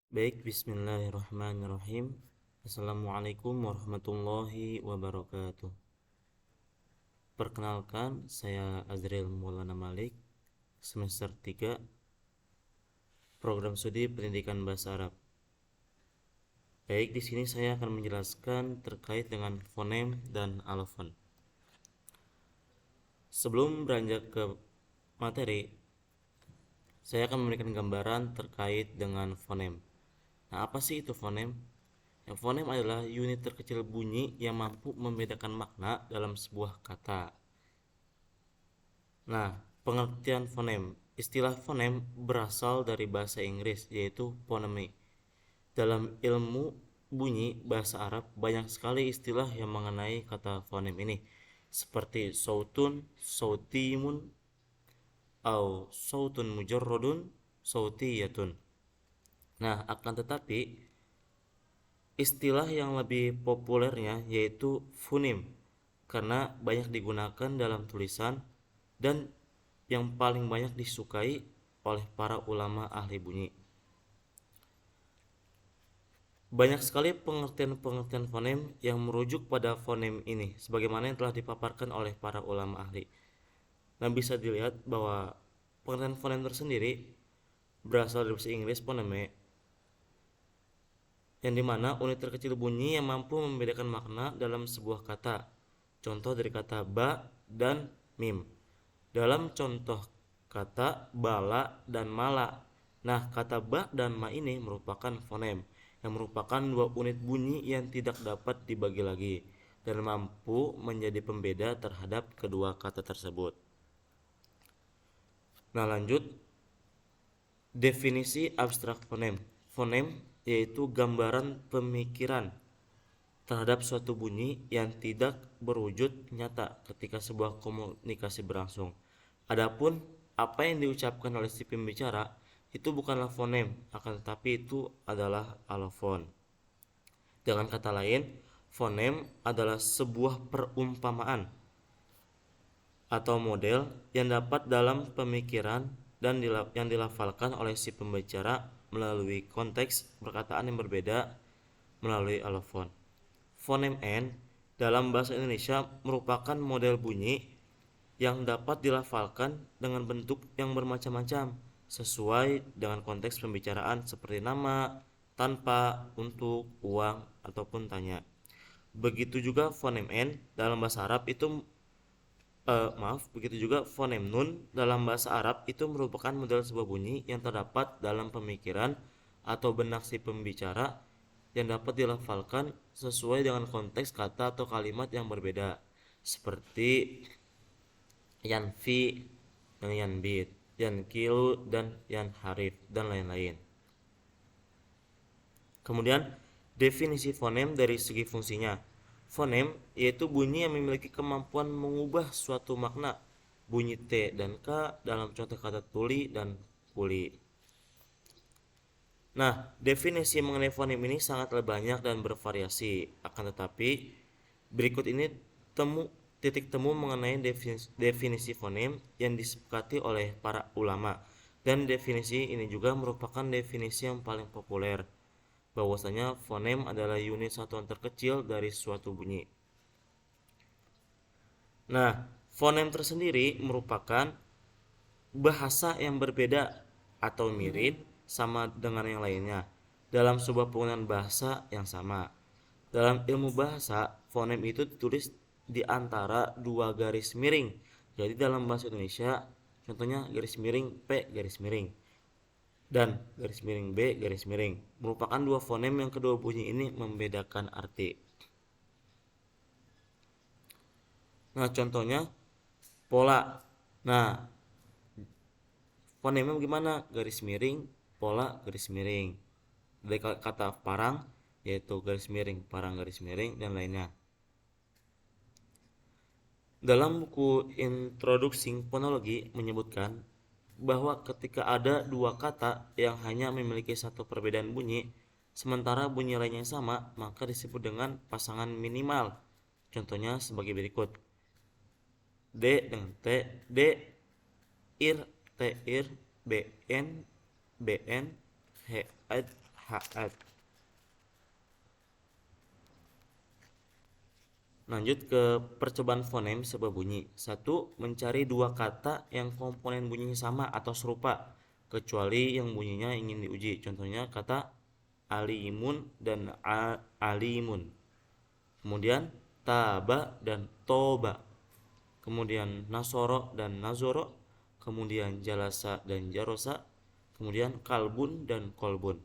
Baik, bismillahirrahmanirrahim. Assalamualaikum warahmatullahi wabarakatuh. Perkenalkan, saya Azril Maulana Malik, semester 3, Program Studi Pendidikan Bahasa Arab. Baik, di sini saya akan menjelaskan terkait dengan fonem dan alofon. Sebelum beranjak ke materi, saya akan memberikan gambaran terkait dengan fonem. Nah, apa sih itu fonem? Yang fonem adalah unit terkecil bunyi yang mampu membedakan makna dalam sebuah kata. Nah, pengertian fonem. Istilah fonem berasal dari bahasa Inggris, yaitu phoneme. Dalam ilmu bunyi bahasa Arab, banyak sekali istilah yang mengenai kata fonem ini, seperti sautun, sautimun, au sautun mujarrodun, sautiyatun. Nah, akan tetapi istilah yang lebih populernya yaitu fonim, karena banyak digunakan dalam tulisan dan yang paling banyak disukai oleh para ulama ahli bunyi. Banyak sekali pengertian-pengertian fonem yang merujuk pada fonem ini, sebagaimana yang telah dipaparkan oleh para ulama ahli. Nah, bisa dilihat bahwa pengertian fonem tersendiri berasal dari bahasa Inggris phoneme, yang dimana unit terkecil bunyi yang mampu membedakan makna dalam sebuah kata. Contoh dari kata ba dan mim. Dalam contoh kata bala dan mala. Nah, kata ba dan ma ini merupakan fonem yang merupakan dua unit bunyi yang tidak dapat dibagi lagi dan mampu menjadi pembeda terhadap kedua kata tersebut. Nah, lanjut, definisi abstrak fonem. Fonem yaitu gambaran pemikiran terhadap suatu bunyi yang tidak berwujud nyata ketika sebuah komunikasi berlangsung. Adapun apa yang diucapkan oleh si pembicara itu bukanlah fonem, akan tetapi itu adalah alofon. Dengan kata lain, fonem adalah sebuah perumpamaan atau model yang dapat dalam pemikiran dan yang dilafalkan oleh si pembicara melalui konteks perkataan yang berbeda melalui alofon. Fonem N dalam bahasa Indonesia merupakan model bunyi yang dapat dilafalkan dengan bentuk yang bermacam-macam sesuai dengan konteks pembicaraan seperti nama, tanpa, untuk, uang, ataupun tanya. Begitu juga fonem N dalam bahasa Arab itu begitu juga fonem nun dalam bahasa Arab itu merupakan model sebuah bunyi yang terdapat dalam pemikiran atau benak si pembicara yang dapat dilafalkan sesuai dengan konteks kata atau kalimat yang berbeda, seperti yanfi dan yanbit, yankilu dan yanharif, dan lain-lain. Kemudian definisi fonem dari segi fungsinya. Fonem yaitu bunyi yang memiliki kemampuan mengubah suatu makna. Bunyi T dan K dalam contoh kata tuli dan kuli. Nah, definisi mengenai fonem ini sangatlah banyak dan bervariasi. Akan tetapi, berikut ini titik temu mengenai definisi fonem yang disepakati oleh para ulama. Dan definisi ini juga merupakan definisi yang paling populer, bahwasanya fonem adalah unit satuan terkecil dari suatu bunyi. Nah, fonem tersendiri merupakan bahasa yang berbeda atau mirip sama dengan yang lainnya dalam sebuah penggunaan bahasa yang sama. Dalam ilmu bahasa, fonem itu ditulis di antara dua garis miring. Jadi dalam bahasa Indonesia, contohnya garis miring P garis miring dan garis miring B garis miring merupakan dua fonem yang kedua bunyi ini membedakan arti. Nah, contohnya pola. Nah, fonemnya gimana? Garis miring, pola, garis miring. Dari kata parang yaitu garis miring, parang garis miring, dan lainnya. Dalam buku Introduksi Fonologi menyebutkan bahwa ketika ada dua kata yang hanya memiliki satu perbedaan bunyi, sementara bunyi lainnya sama, maka disebut dengan pasangan minimal. Contohnya sebagai berikut. D dengan T, D, ir, T, ir, BN, BN, H, haat. Lanjut ke percobaan fonem sebuah bunyi. 1. Mencari dua kata yang komponen bunyinya sama atau serupa, kecuali yang bunyinya ingin diuji. Contohnya kata alimun dan alimun. Kemudian taba dan toba. Kemudian nasoro dan nazoro. Kemudian jalasa dan jarosa. Kemudian kalbun dan kolbun.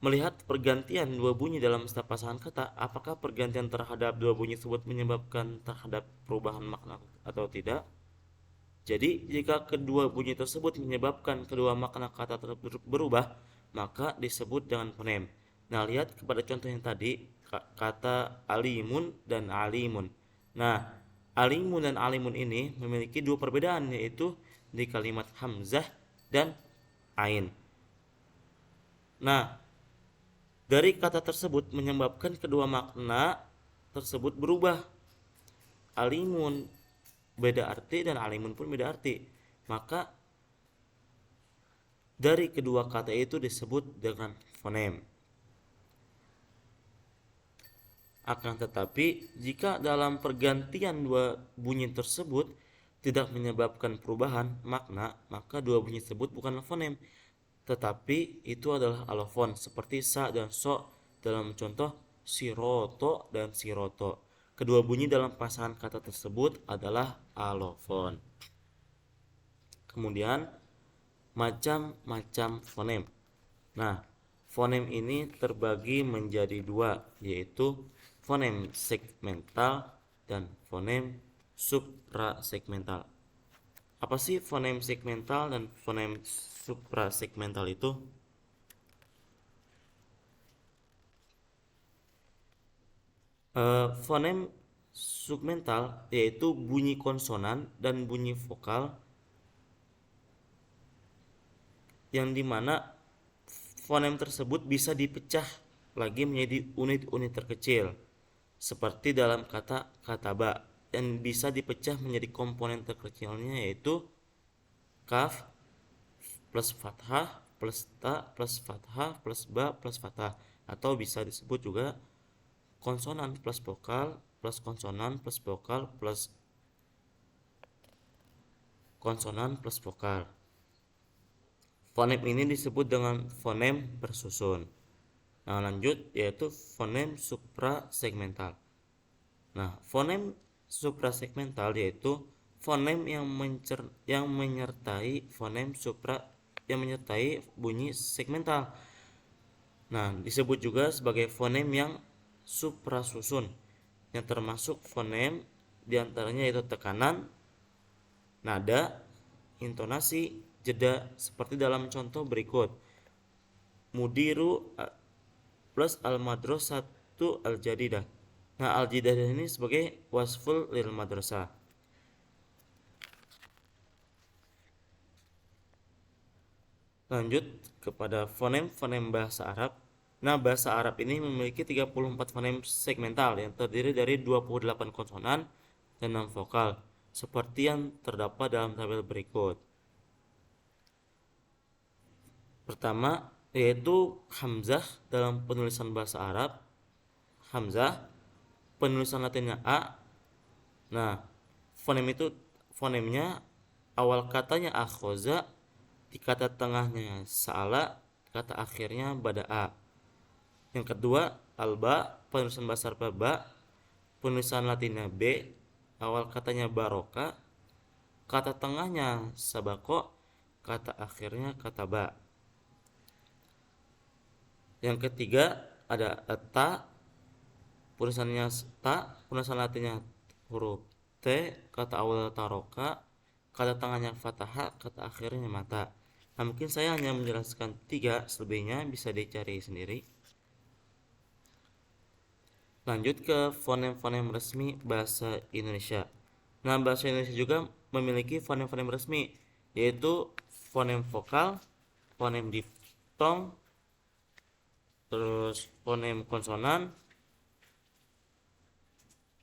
Melihat pergantian dua bunyi dalam setiap pasangan kata, apakah pergantian terhadap dua bunyi tersebut menyebabkan terhadap perubahan makna atau tidak? Jadi, jika kedua bunyi tersebut menyebabkan kedua makna kata tersebut berubah, maka disebut dengan fonem. Nah, lihat kepada contoh yang tadi, kata alimun dan alimun. Nah, alimun dan alimun ini memiliki dua perbedaan, yaitu di kalimat hamzah dan ain. Nah, dari kata tersebut menyebabkan kedua makna tersebut berubah. Alimun beda arti dan alimun pun beda arti. Maka dari kedua kata itu disebut dengan fonem. Akan tetapi, jika dalam pergantian dua bunyi tersebut tidak menyebabkan perubahan makna, maka dua bunyi tersebut bukanlah fonem, tetapi itu adalah alofon, seperti sa dan so dalam contoh siroto dan siroto. Kedua bunyi dalam pasangan kata tersebut adalah alofon. Kemudian macam-macam fonem. Nah, fonem ini terbagi menjadi dua, yaitu fonem segmental dan fonem suprasegmental. Apa sih fonem segmental dan fonem suprasegmental itu? Fonem segmental yaitu bunyi konsonan dan bunyi vokal yang dimana fonem tersebut bisa dipecah lagi menjadi unit-unit terkecil, seperti dalam kata kataba, dan bisa dipecah menjadi komponen terkecilnya, yaitu kaf plus fathah plus ta plus fathah plus ba plus fathah, atau bisa disebut juga konsonan plus vokal plus konsonan plus vokal plus konsonan plus vokal. Fonem ini disebut dengan fonem bersusun. Nah, lanjut yaitu fonem suprasegmental. Nah, fonem suprasegmental yaitu fonem yang menyertai fonem yang menyertai bunyi segmental. Nah, disebut juga sebagai fonem yang suprasusun, yang termasuk fonem diantaranya yaitu tekanan, nada, intonasi, jeda, seperti dalam contoh berikut. Mudiru plus al-madrasatu al-jadidah. Nah, al-jadidah ini sebagai wasful lil madrasah. Lanjut kepada fonem-fonem bahasa Arab. Nah, bahasa Arab ini memiliki 34 fonem segmental yang terdiri dari 28 konsonan dan 6 vokal, seperti yang terdapat dalam tabel berikut. Pertama, yaitu hamzah dalam penulisan bahasa Arab. Hamzah, penulisan latinnya a. Nah, fonemnya awal katanya akhoza, di kata tengahnya sa'ala, kata akhirnya bada a. Yang kedua, alba, penulisan bahasa Arab ba, penulisan latinnya b, awal katanya baroka, kata tengahnya sabako, kata akhirnya kata ba. Yang ketiga ada ta, penulisannya ta, penulisan latinnya huruf t, kata awal taroka, kata tengahnya fathah, kata akhirnya mata. Nah, mungkin saya hanya menjelaskan 3, selebihnya bisa dicari sendiri. Lanjut ke fonem-fonem resmi bahasa Indonesia. Nah, bahasa Indonesia juga memiliki fonem-fonem resmi, yaitu fonem vokal, fonem diftong, terus fonem konsonan.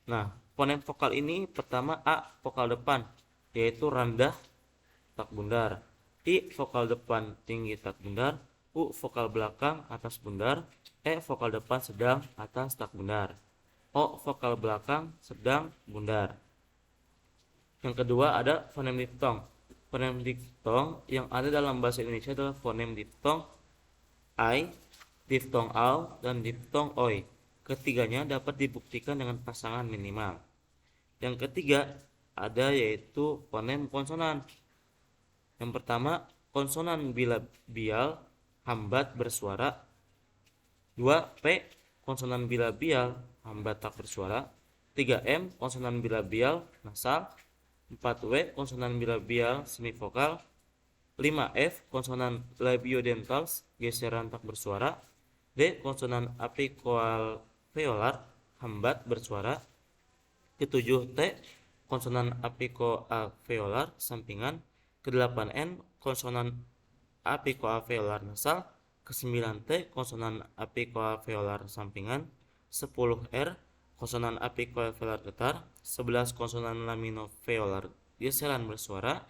Nah, fonem vokal ini pertama a, vokal depan, yaitu rendah tak bundar. I, vokal depan tinggi tak bundar. U vokal belakang atas bundar, E vokal depan sedang atas tak bundar, O vokal belakang sedang bundar. Yang kedua ada fonem diftong. Fonem diftong yang ada dalam bahasa Indonesia adalah fonem diftong I, diftong au, dan diftong oi. Ketiganya dapat dibuktikan dengan pasangan minimal. Yang ketiga ada yaitu fonem konsonan. Yang pertama, konsonan bilabial hambat bersuara. 2. P, konsonan bilabial hambat tak bersuara. 3. M, konsonan bilabial nasal. 4. W, konsonan bilabial semivokal. 5. F, konsonan labiodental geseran tak bersuara. D, konsonan apikoalveolar hambat bersuara. Ketujuh, T, konsonan apikoalveolar sampingan. Ke-8, N, konsonan apikoalveolar nasal. Ke-9, T, konsonan apikoalveolar sampingan. 10, R, konsonan apikoalveolar getar. 11, konsonan laminoveolar geseran bersuara.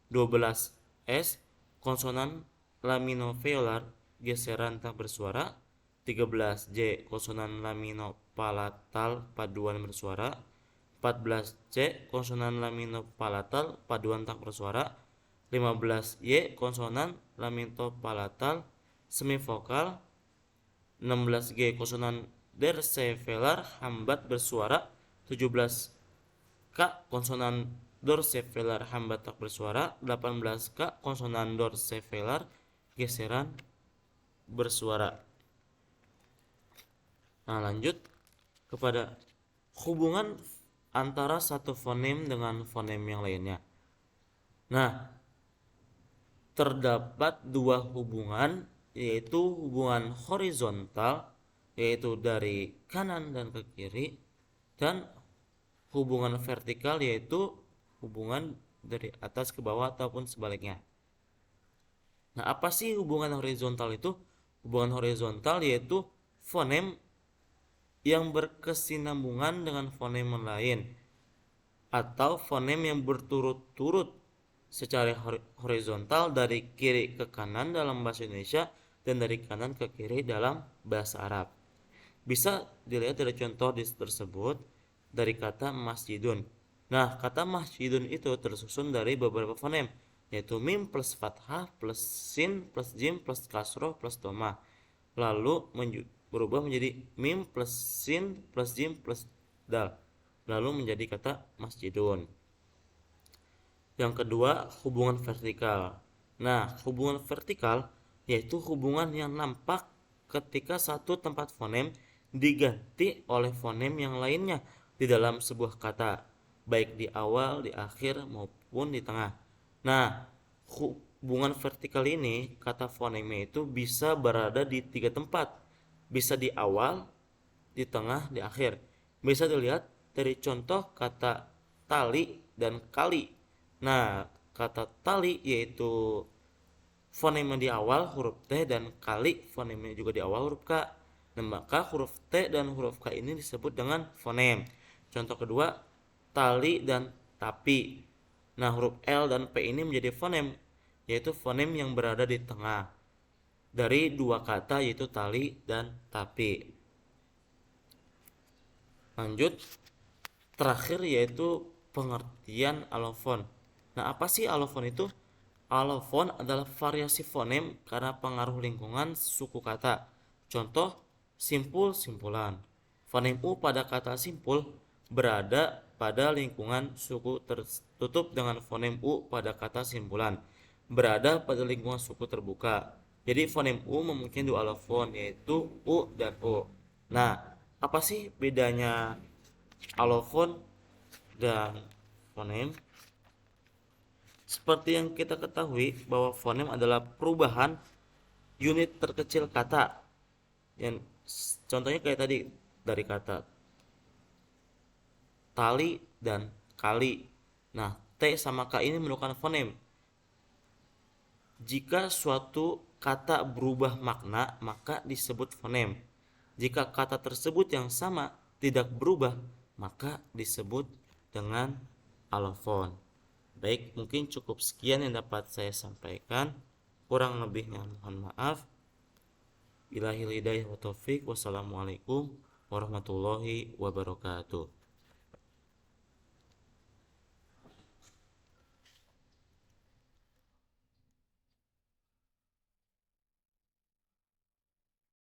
12, S, konsonan laminoveolar geseran tak bersuara. 13, J, konsonan laminopalatal paduan bersuara. 14, C, konsonan laminopalatal paduan tak bersuara. 15, Y, konsonan laminopalatal semivokal. 16, G, konsonan dorsevelar hambat bersuara. 17, K, konsonan dorsevelar hambat tak bersuara. 18, K, konsonan dorsevelar geseran bersuara. Nah, lanjut kepada hubungan antara satu fonem dengan fonem yang lainnya. Nah, terdapat dua hubungan, yaitu hubungan horizontal, yaitu dari kanan dan ke kiri, dan hubungan vertikal, yaitu hubungan dari atas ke bawah ataupun sebaliknya. Nah, apa sih hubungan horizontal itu? Hubungan horizontal yaitu fonem yang berkesinambungan dengan fonem lain, atau fonem yang berturut-turut secara horizontal dari kiri ke kanan dalam bahasa Indonesia dan dari kanan ke kiri dalam bahasa Arab. Bisa dilihat dari contoh tersebut dari kata masjidun. Nah, kata masjidun itu tersusun dari beberapa fonem, yaitu mim plus fathah plus sin plus jim plus kasroh plus domah, lalu berubah menjadi mim plus sin plus jim plus dal, lalu menjadi kata masjidun. Yang kedua, hubungan vertikal. Nah, hubungan vertikal yaitu hubungan yang nampak ketika satu tempat fonem diganti oleh fonem yang lainnya di dalam sebuah kata, baik di awal, di akhir, maupun di tengah. Nah, hubungan vertikal ini, kata fonemnya itu bisa berada di 3 tempat. Bisa di awal, di tengah, di akhir. Bisa dilihat dari contoh kata tali dan kali. Nah, kata tali yaitu fonemnya di awal huruf T dan kali fonemnya juga di awal huruf K. Nah, maka huruf T dan huruf K ini disebut dengan fonem. Contoh kedua, tali dan tapi. Nah, huruf L dan P ini menjadi fonem, yaitu fonem yang berada di tengah dari dua kata yaitu tali dan tapi. Lanjut, terakhir yaitu pengertian alofon. Nah, apa sih alofon itu? Alofon adalah variasi fonem karena pengaruh lingkungan suku kata. Contoh, simpul, simpulan. Fonem U pada kata simpul berada pada lingkungan suku tertutup dengan fonem U pada kata simpulan berada pada lingkungan suku terbuka. Jadi fonem U memiliki dua alofon yaitu U dan O. Nah, apa sih bedanya alofon dan fonem? Seperti yang kita ketahui bahwa fonem adalah perubahan unit terkecil kata. Yang contohnya kayak tadi dari kata tali dan kali. Nah, T sama K ini merupakan fonem. Jika suatu kata berubah makna, maka disebut fonem. Jika kata tersebut yang sama tidak berubah, maka disebut dengan alofon. Baik, mungkin cukup sekian yang dapat saya sampaikan. Kurang lebihnya mohon maaf. Billahil hidayah wa taufik. Wassalamualaikum warahmatullahi wabarakatuh.